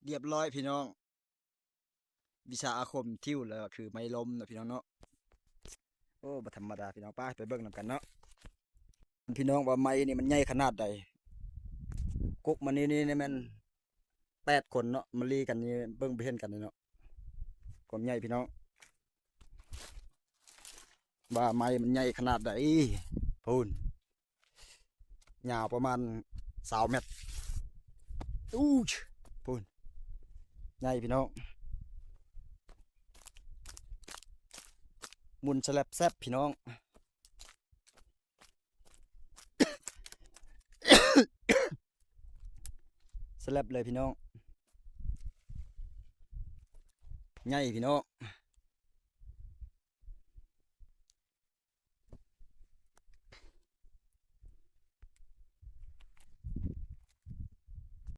เรียบร้อยพี่น้องวิชาอาคมทิ่วแล้วคือไม้ล้มนะพี่น้องเนาะโอ้บ่ธรรมดาพี่น้องไปเบิ่งนำกันเนาะพี่น้องว่าไม้นี่มันใหญ่ขนาดใดกกมันนี่มัน8 คนเนาะมาลีกันนี่เบิ่งไปเห็นกันเนาะความใหญ่พี่น้องว่าไม้มันใหญ่ขนาดใดพูนยาวประมาณ20 เมตรอู้พูนใหญ่พี่น้องมุนสลับแซบพี่น้องสลับเลยพี่น้องใหญ่พี่น้อง